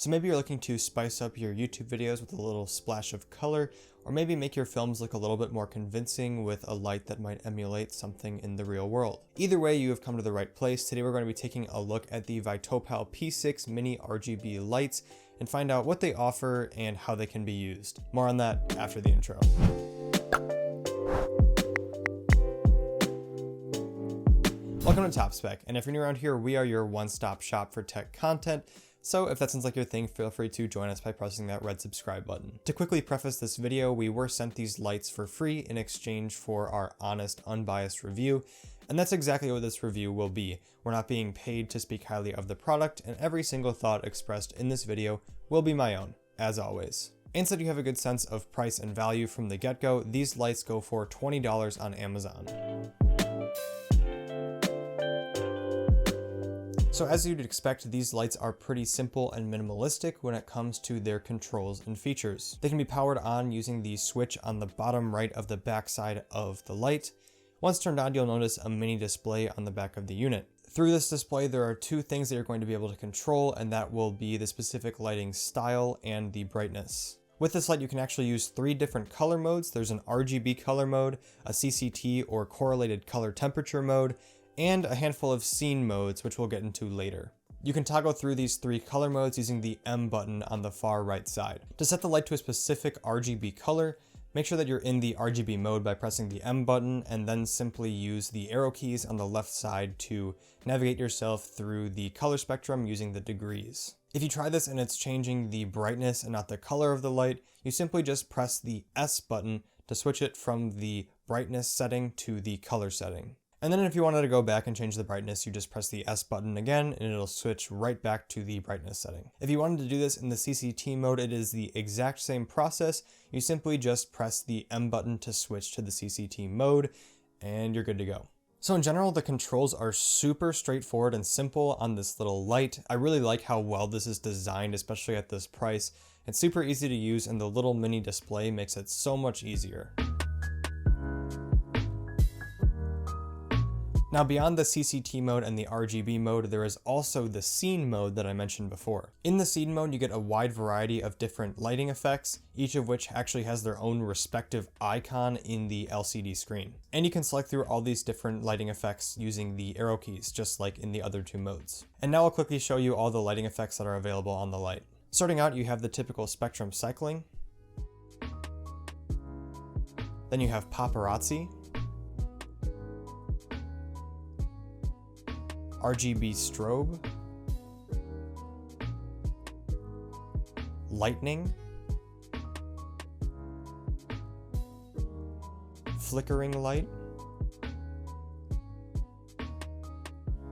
So maybe you're looking to spice up your YouTube videos with a little splash of color, or maybe make your films look a little bit more convincing with a light that might emulate something in the real world. Either way, you have come to the right place. Today we're going to be taking a look at the Vitopal P6 Mini RGB lights and find out what they offer and how they can be used. More on that after the intro. Welcome to Top Spec, and if you're new around here, we are your one-stop shop for tech content. So if that sounds like your thing, feel free to join us by pressing that red subscribe button. To quickly preface this video, we were sent these lights for free in exchange for our honest, unbiased review, and that's exactly what this review will be. We're not being paid to speak highly of the product, and every single thought expressed in this video will be my own, as always. And so you have a good sense of price and value from the get-go, these lights go for $20 on Amazon. So as you'd expect, these lights are pretty simple and minimalistic when it comes to their controls and features. They can be powered on using the switch on the bottom right of the back side of the light. Once turned on, you'll notice a mini display on the back of the unit. Through this display, there are two things that you're going to be able to control, and that will be the specific lighting style and the brightness. With this light, you can actually use 3 different color modes. There's an RGB color mode, a CCT or correlated color temperature mode, and a handful of scene modes, which we'll get into later. You can toggle through these 3 color modes using the M button on the far right side. To set the light to a specific RGB color, make sure that you're in the RGB mode by pressing the M button, and then simply use the arrow keys on the left side to navigate yourself through the color spectrum using the degrees. If you try this and it's changing the brightness and not the color of the light, you simply just press the S button to switch it from the brightness setting to the color setting. And then if you wanted to go back and change the brightness, you just press the S button again and it'll switch right back to the brightness setting. If you wanted to do this in the CCT mode, it is the exact same process. You simply just press the M button to switch to the CCT mode and you're good to go. So in general, the controls are super straightforward and simple on this little light. I really like how well this is designed, especially at this price. It's super easy to use and the little mini display makes it so much easier. Now beyond the CCT mode and the RGB mode, there is also the scene mode that I mentioned before. In the scene mode, you get a wide variety of different lighting effects, each of which actually has their own respective icon in the LCD screen. And you can select through all these different lighting effects using the arrow keys, just like in the other 2 modes. And now I'll quickly show you all the lighting effects that are available on the light. Starting out, you have the typical spectrum cycling. Then you have paparazzi, RGB strobe, lightning, flickering light,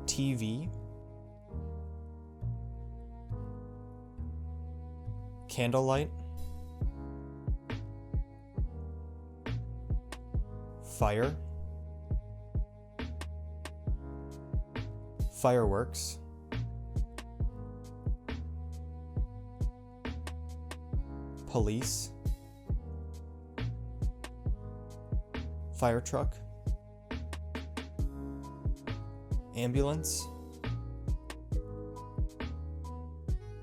TV, candlelight, fire, fireworks, police, fire truck, ambulance,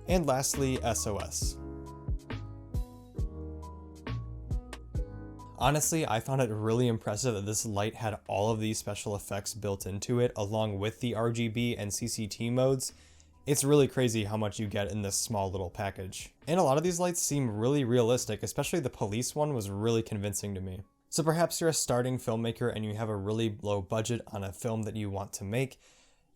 and lastly, SOS. Honestly, I found it really impressive that this light had all of these special effects built into it, along with the RGB and CCT modes. It's really crazy how much you get in this small little package. And a lot of these lights seem really realistic, especially the police one was really convincing to me. So perhaps you're a starting filmmaker and you have a really low budget on a film that you want to make.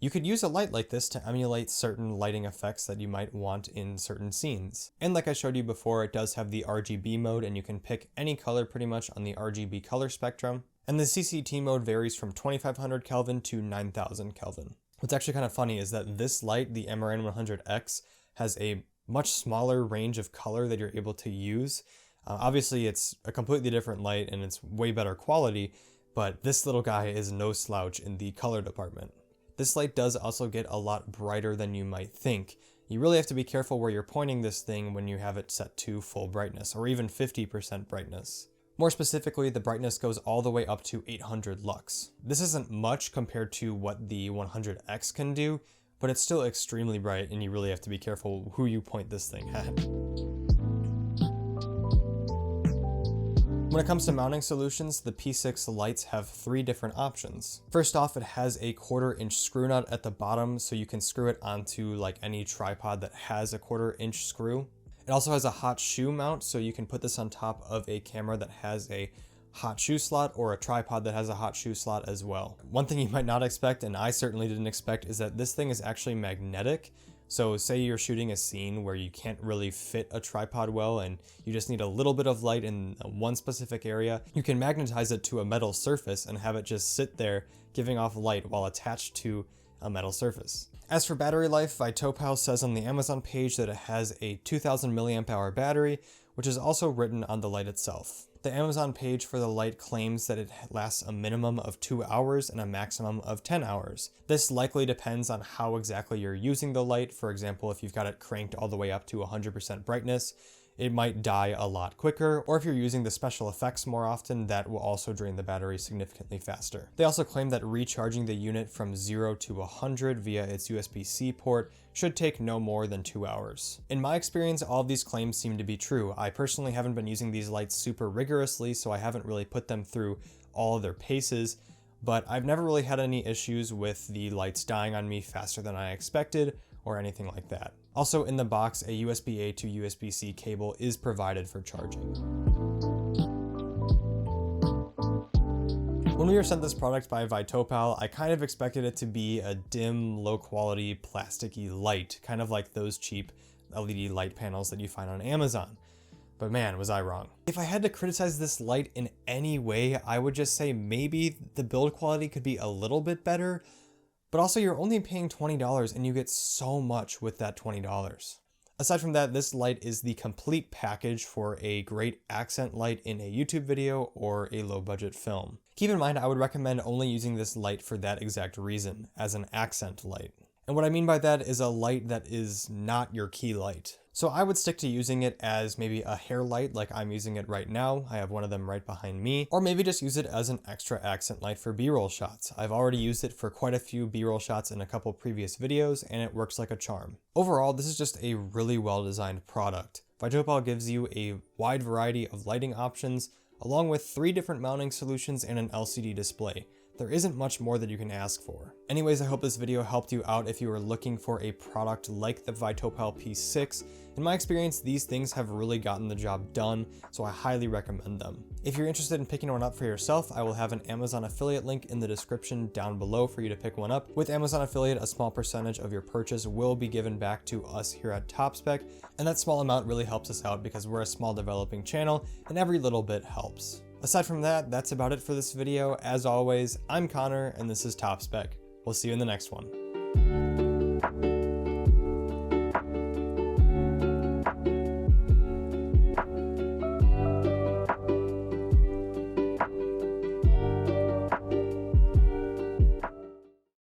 You could use a light like this to emulate certain lighting effects that you might want in certain scenes. And like I showed you before, it does have the RGB mode and you can pick any color pretty much on the RGB color spectrum. And the CCT mode varies from 2500 Kelvin to 9000 Kelvin. What's actually kind of funny is that this light, the MRN100X, has a much smaller range of color that you're able to use. Obviously it's a completely different light and it's way better quality, but this little guy is no slouch in the color department. This light does also get a lot brighter than you might think. You really have to be careful where you're pointing this thing when you have it set to full brightness, or even 50% brightness. More specifically, the brightness goes all the way up to 800 lux. This isn't much compared to what the 100X can do, but it's still extremely bright and you really have to be careful who you point this thing at. When it comes to mounting solutions, the P6 lights have 3 different options. First off, it has a 1/4-inch screw nut at the bottom, so you can screw it onto like any tripod that has a 1/4-inch screw. It also has a hot shoe mount, so you can put this on top of a camera that has a hot shoe slot or a tripod that has a hot shoe slot as well. One thing you might not expect, and I certainly didn't expect, is that this thing is actually magnetic. So say you're shooting a scene where you can't really fit a tripod well and you just need a little bit of light in one specific area, you can magnetize it to a metal surface and have it just sit there giving off light while attached to a metal surface. As for battery life, Vitopal says on the Amazon page that it has a 2000 milliamp hour battery, which is also written on the light itself. The Amazon page for the light claims that it lasts a minimum of 2 hours and a maximum of 10 hours. This likely depends on how exactly you're using the light. For example, if you've got it cranked all the way up to 100% brightness, it might die a lot quicker, or if you're using the special effects more often, that will also drain the battery significantly faster. They also claim that recharging the unit from 0 to 100 via its USB-C port should take no more than 2 hours. In my experience, all of these claims seem to be true. I personally haven't been using these lights super rigorously, so I haven't really put them through all of their paces, but I've never really had any issues with the lights dying on me faster than I expected or anything like that. Also in the box, a USB-A to USB-C cable is provided for charging. When we were sent this product by Vitopal, I kind of expected it to be a dim, low-quality, plasticky light, kind of like those cheap LED light panels that you find on Amazon. But man, was I wrong. If I had to criticize this light in any way, I would just say maybe the build quality could be a little bit better, but also you're only paying $20 and you get so much with that $20. Aside from that, this light is the complete package for a great accent light in a YouTube video or a low budget film. Keep in mind, I would recommend only using this light for that exact reason, as an accent light. And what I mean by that is a light that is not your key light. So I would stick to using it as maybe a hair light like I'm using it right now. I have one of them right behind me. Or maybe just use it as an extra accent light for B-roll shots. I've already used it for quite a few B-roll shots in a couple previous videos, and it works like a charm. Overall, this is just a really well-designed product. Vitopal gives you a wide variety of lighting options, along with 3 different mounting solutions and an LCD display. There isn't much more that you can ask for. Anyways, I hope this video helped you out if you are looking for a product like the Vitopal P6. In my experience, these things have really gotten the job done, so I highly recommend them. If you're interested in picking one up for yourself, I will have an Amazon affiliate link in the description down below for you to pick one up. With Amazon affiliate, a small percentage of your purchase will be given back to us here at Top Spec, and that small amount really helps us out because we're a small developing channel, and every little bit helps. Aside from that, that's about it for this video. As always, I'm Connor, and this is Top Spec. We'll see you in the next one.